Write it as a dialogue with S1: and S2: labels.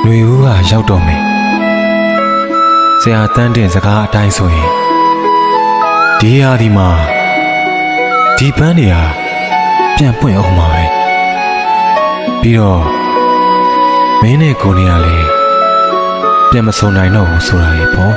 S1: ຫນွေဦးကရောက်တော့မယ်ဆရာတန်းတင်စကားအတိုင်းဆိုရင်ဒီဟာဒီမှာဒီပန်းတွေဟာပြန်ပွင့်အောင်ပါပဲပြီးတော့မင်းနဲ့ကိုနေရလဲပြန်မစုံနိုင်တော့ဘူးဆိုတာလေပေါ့